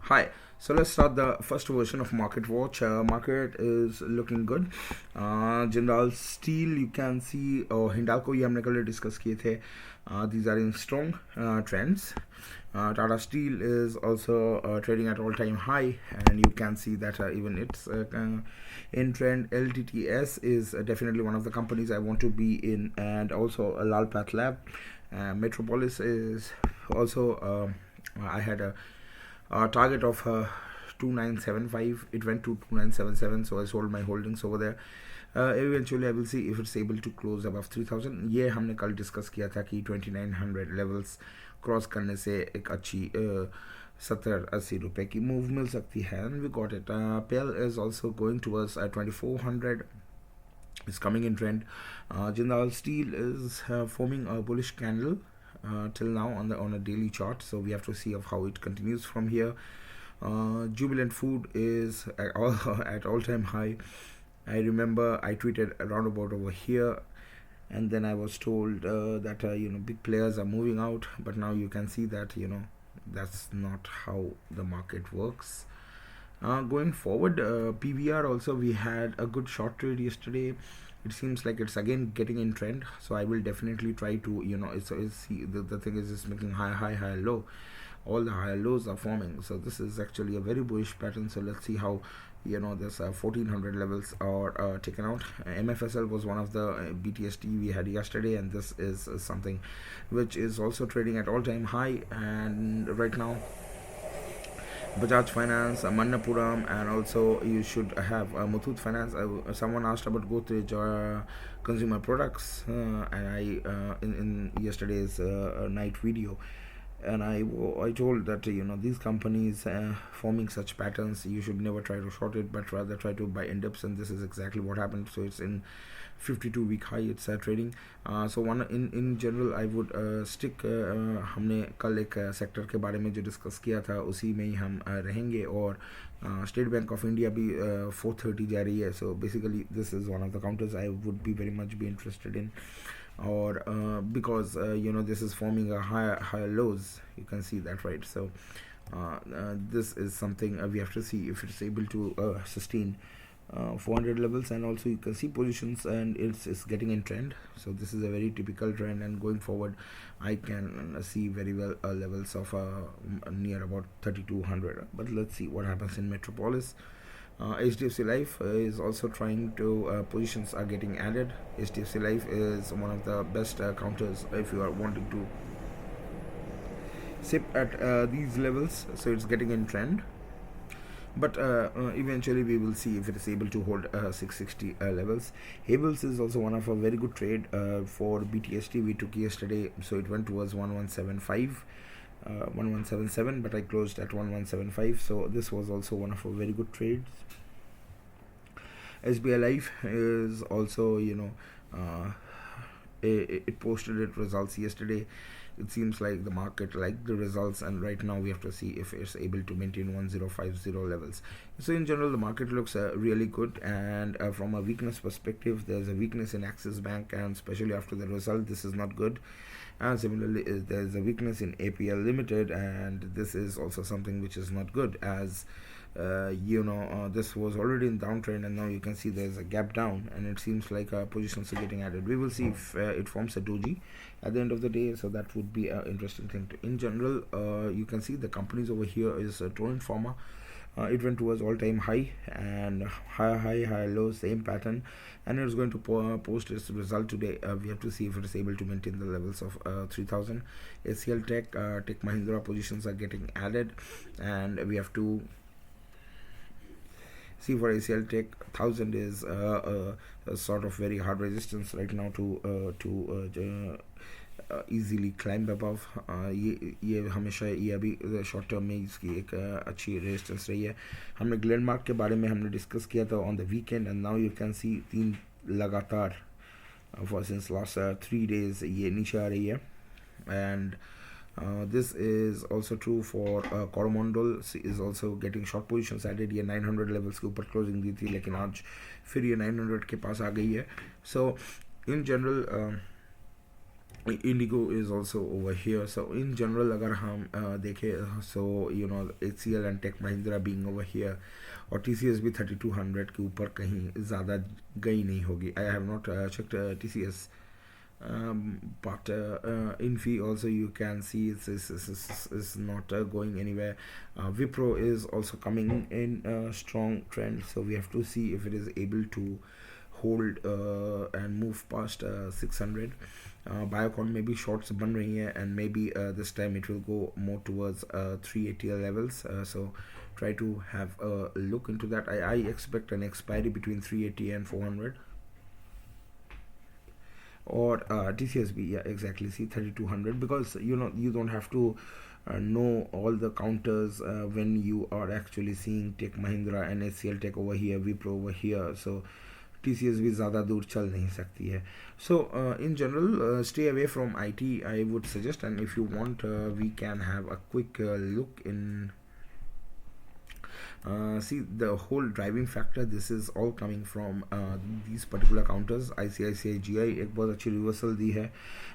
Hi, so let's start the first version of Market Watch. Market is looking good. Jindal Steel, you can see, Hindalco ये हमने कल discuss किए थे. These are in strong trends. Tata Steel is also trading at all-time high, and you can see that even it's in trend. LTTS is definitely one of the companies I want to be in, and also Lal Path Lab. Metropolis is also. I had a target of 2975. It went to 2977, so I sold my holdings over there. Eventually I will see if it's able to close above 3000. ये हमने कल discuss किया था कि 2900 levels cross करने से एक अच्छी 70-80 रुपए की मूव मिल सकती है, and we got it. PL is also going towards 2400. It's coming in trend. Jindal Steel is forming a bullish candle till now on a daily chart, so we have to see of how it continues from here. Jubilant Food is at all-time high. I remember I tweeted around about over here, and then I was told that big players are moving out, but now you can see that that's not how the market works. Going forward, PVR also, we had a good short trade yesterday. It seems like it's again getting in trend, so I will definitely try to the thing is it's making high low. All the high lows are forming, so this is actually a very bullish pattern. So let's see how this 1400 levels are taken out. MFSL was one of the BTST we had yesterday, and this is something which is also trading at all-time high. And right now Bajaj Finance, Manappuram, and also you should have Muthoot Finance. Someone asked about Godrej consumer products, and I in yesterday's night video, and I told that these companies forming such patterns, you should never try to short it, but rather try to buy in dips, and this is exactly what happened. So it's in 52-week high, it's trading. So one in general I would stick. हमने कल एक sector के बारे में जो discuss किया था उसी में ही हम रहेंगे, और स्टेट बैंक ऑफ इंडिया भी 430 जा रही है. So basically this is one of the counters I would be very much be interested in, or because this is forming a higher lows, you can see that, right? So this is something we have to see if it's able to sustain 400 levels, and also you can see positions, and it's getting in trend. So this is a very typical trend, and going forward I can see very well levels of near about 3200. But let's see what happens in Metropolis. HDFC Life is also trying to positions are getting added. HDFC Life is one of the best counters if you are wanting to sip at these levels, so it's getting in trend. But eventually we will see if it is able to hold 660 levels. Havels is also one of a very good trade for BTST we took yesterday, so it went towards 1175, 1177, but I closed at 1175, so this was also one of a very good trades. SBI Life is also it posted its results yesterday. It seems like the market liked the results, and right now we have to see if it's able to maintain 1050 levels. So in general the market looks really good, and from a weakness perspective there's a weakness in AXISBANK, and especially after the result this is not good. And similarly there's a weakness in APL Limited, and this is also something which is not good, as this was already in downtrend, and now you can see there's a gap down, and it seems like positions are getting added. We will see if it forms a doji at the end of the day, so that would be an interesting thing. In general, you can see the companies over here is Torrent Pharma. It went towards all-time high, and high low, same pattern, and it's going to post its result today. We have to see if it is able to maintain the levels of 3000. ACL Tech, Tech Mahindra positions are getting added, and we have to see for ACL Tech. 1000 is a sort of very hard resistance right now to easily climb above. ये हमेशा ये अभी short term में इसकी एक अच्छी resistance रही है. हमने ग्लेनमार्क के बारे में हमने डिस्कस किया था on the weekend, and now you can see 3 लगातार फॉर सिंस लास्ट 3 days ये नीचे आ रही है. And this is also true for Coromandel is also getting short positions added. ये 900 levels के ऊपर closing दी थी, लेकिन आज फिर ये 900 के पास आ गई है. So in general Indigo is also over here. So in general अगर हम देखें, so you know HCL and Tech Mahindra being over here, और TCS भी 3200 के ऊपर कहीं ज़्यादा गई नहीं होगी. I have not checked TCS, but Infi also you can see is not going anywhere. WIPRO is also coming in a strong trend, so we have to see if it is able to hold and move past 600. BIOCON maybe shorts बन रही है, and maybe this time it will go more towards 380 levels, so try to have a look into that. I expect an expiry between 380 and 400. Or TCSB, yeah, exactly, see 3200, because you know you don't have to know all the counters when you are actually seeing Tech Mahindra and HCL Tech over here, WIPRO over here. So TCS भी ज़्यादा दूर चल नहीं सकती है. So in general, stay away from IT, I would suggest, and if you want we can have a quick look in see the whole driving factor. This is all coming from these particular counters. ICICI GI एक बहुत अच्छी reversal दी है,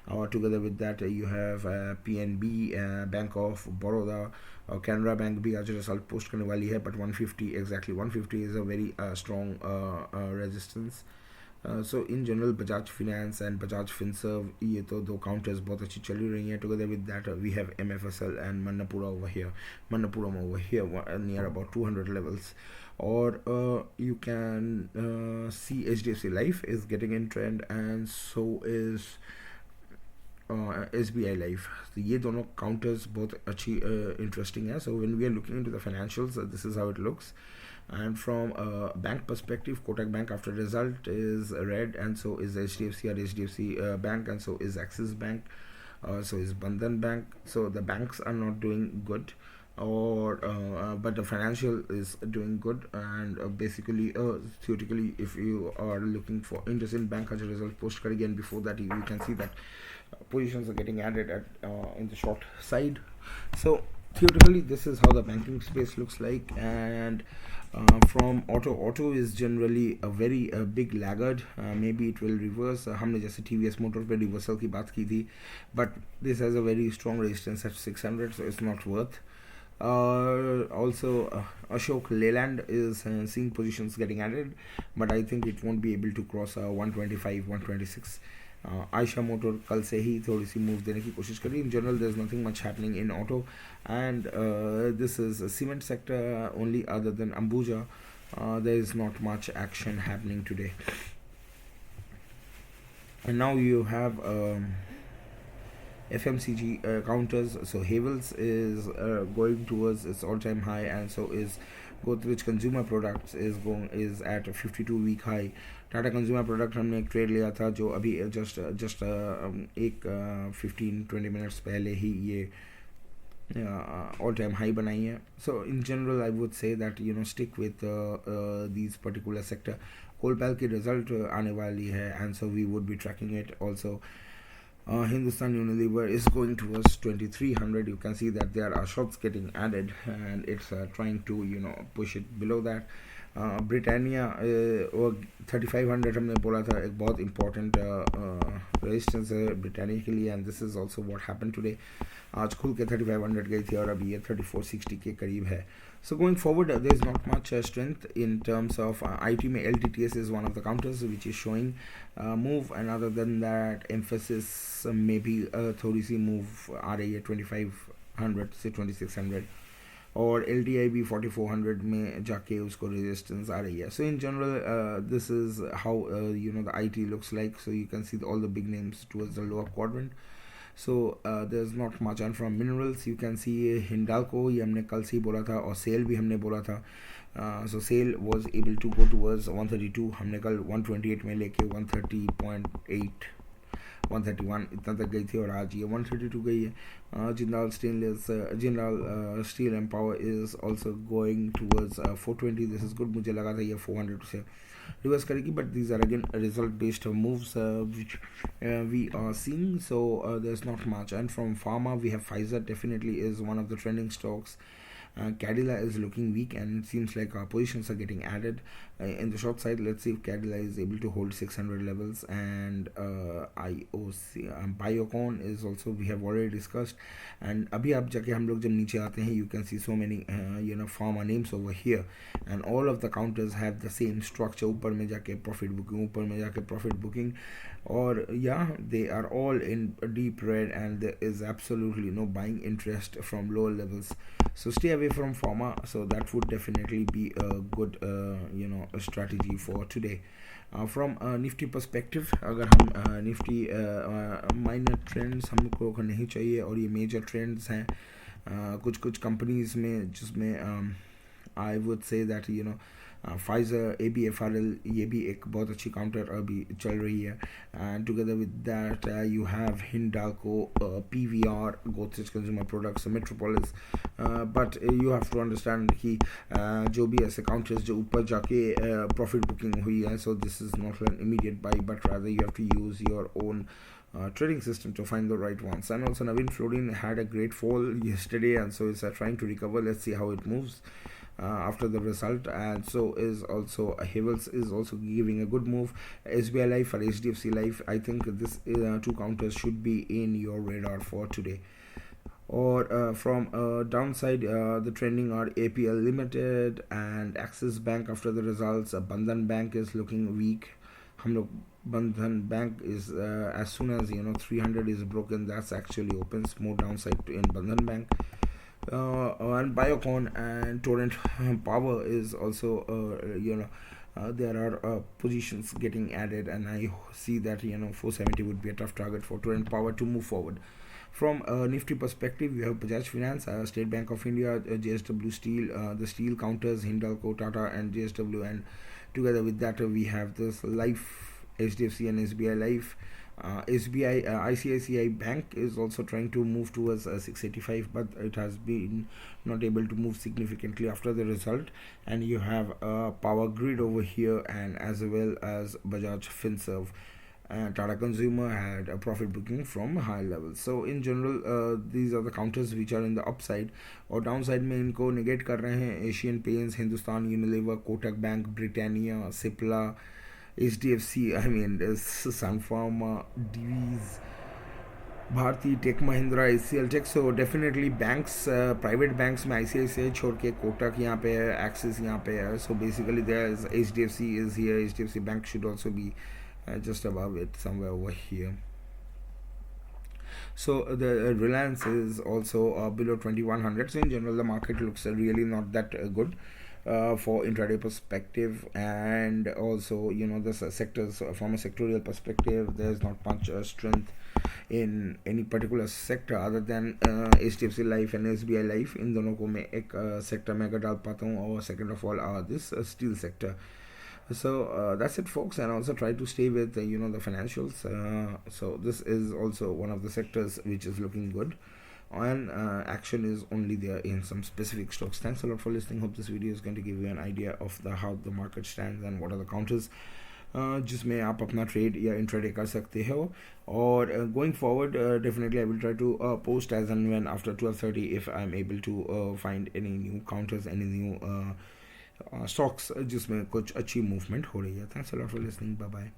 और together with that you have PNB, Bank of Baroda, Canara Bank भी आज result post करने वाली है, but 150 exactly 150 is a very strong resistance. So in general Bajaj Finance and Bajaj Finserv, ये तो दो counters बहुत अच्छी चली रही हैं. Together with that we have MFSL and Manapura over here, Manappuram over here near about 200 levels. Or you can see HDFC Life is getting in trend, and so is SBI Life. तो ये दोनों counters बहुत अच्छी interesting है. So when we are looking into the financials, this is how it looks. And from a bank perspective, Kotak Bank after result is red, and so is HDFC or HDFC Bank, and so is AXISBank, so is BANDHANBNK. So the banks are not doing good, or but the financial is doing good. And basically theoretically, if you are looking for IndusInd Bank as a result post card again, before that you can see that positions are getting added at in the short side. So theoretically this is how the banking space looks like. And from auto is generally a very big laggard. Maybe it will reverse. हमने जैसे TVS motor पे reversal की बात की थी, but this has a very strong resistance at 600, so it's not worth. Also Ashok Leyland is seeing positions getting added, but I think it won't be able to cross 125 126. Ayesha motor कल से ही थोड़ी सी move देने की कोशिश करी. In general there is nothing much happening in auto, and this is cement sector only other than Ambuja. There is not much action happening today. And now you have FMCG counters. So Havels is going towards its all-time high, and so is Godrej Consumer Products is at a 52-week high. Tata consumer product हमने एक trade लिया था जो अभी just एक 15-20 minutes पहले ही ये all time high बनाई है. So in general I would say that you know stick with these particular sector. Colpal की रिजल्ट आने वाली है, and so we would be tracking it also. Hindustan Unilever is going towards 2300. You can see that there are shots getting added, and it's trying to push it below that. Britannia 3500 हमने बोला था एक बहुत important resistance है Britannia के लिए, and this is also what happened today. आज खुल के 3500 गई थी और अभी ये 3460 के करीब है. So going forward, there is not much strength in terms of IT में LTTS is one of the counters which is showing move, and other than that emphasis maybe थोड़ी सी move आ रही है 2500 से 2600, और LTI भी 4400 में जाके उसको resistance आ रही है. So in general this is how the IT looks like. So you can see all the big names towards the lower quadrant. So there's not much. And from minerals you can see Hindalco, ये हमने कल से ही बोला था, और cell भी हमने बोला था. So SAIL was able to go towards 132. हमने कल 128 में लेके 130.8 131 इतना तक गई थी, और आज ये 132 गई है. Jindal steel and power is also going towards 420. This is good. मुझे लगा था ये 400 से रिवर्स करेगी, but these are again result based moves which we are seeing. So there is not much. And from pharma we have Pfizer, definitely is one of the trending stocks. Cadila is looking weak, and it seems like our positions are getting added in the short side. Let's see if Cadila is able to hold 600 levels, and IOC BIOCON is also, we have already discussed. And abhi ab jaake hum log jab niche aate hain, you can see so many pharma names over here, and all of the counters have the same structure. Upar mein jaake profit booking, or they are all in deep red, and there is absolutely no buying interest from lower levels. So stay away from pharma. So that would definitely be a good a strategy for today. From Nifty perspective, अगर हम Nifty minor trends हमको नहीं चाहिए, और ये major trends हैं कुछ companies में, जिसमें आई would say that Pfizer ABFRL, ये भी एक बहुत अच्छी काउंटर अभी चल रही है. And together with that you have Hindalco, PVR Godrej consumer products, Metropolis. But you have to understand कि जो भी ऐसे काउंटर्स जो ऊपर जाके प्रॉफिट बुकिंग हुई है, so this is not an immediate buy, but rather you have to use your own trading system to find the right ones. And also NAVINFLUOR had a great fall yesterday, and so it's trying to recover. Let's see how it moves after the result. And so is also HAVELLS is also giving a good move. SBILIFE or HDFCLIFE, I think this two counters should be in your radar for today. Or from downside, the trending are APL Limited and AXISBANK after the results. BANDHANBNK is looking weak. BANDHANBNK is as soon as 300 is broken, that's actually opens more downside in BANDHANBNK. And BIOCON and Torrent Power is also there are positions getting added, and I see that 470 would be a tough target for Torrent Power to move forward. From a Nifty perspective, we have Bajaj Finance, State Bank of India, JSW Steel, the steel counters, Hindalco, Tata and JSW, and together with that we have this Life, HDFC and SBI Life. ICICI Bank is also trying to move towards 685, but it has been not able to move significantly after the result. And you have Power Grid over here, and as well as Bajaj Finserv. Tata Consumer had a profit booking from high levels. So in general, these are the counters which are in the upside. और downside में इनको negate कर रहे हैं Asian Paints, Hindustan Unilever, Kotak Bank, Britannia, Cipla, HDFC, I mean Sun Pharma, Divi's, Bharti, Tech Mahindra, ACL Tech. So definitely banks, private banks में ICICI छोड़ के Kotak यहाँ पे है, Axis यहाँ पे है. So basically there is HDFC is here. HDFC Bank should also be just above it, somewhere over here. So the Reliance is also below 2100. So in general, the market looks really not that good for intraday perspective, and also the sectors from a sectorial perspective, there's not much strength in any particular sector other than HDFC Life and SBI Life. इन दोनों को मैं एक sector में अगर डाल पाता हूँ, और second of all this steel sector. So that's it, folks, and also try to stay with the financials. So this is also one of the sectors which is looking good, and action is only there in some specific stocks. Thanks a lot for listening. Hope this video is going to give you an idea of how the market stands and what are the counters जिसमें आप अपना trade या intraday कर सकते हो. और going forward, definitely I will try to post as and when after 12:30 if I'm able to find any new counters, any new stocks जिसमें कुछ अच्छी मूवमेंट हो रही है. Thanks a lot for listening. Bye bye.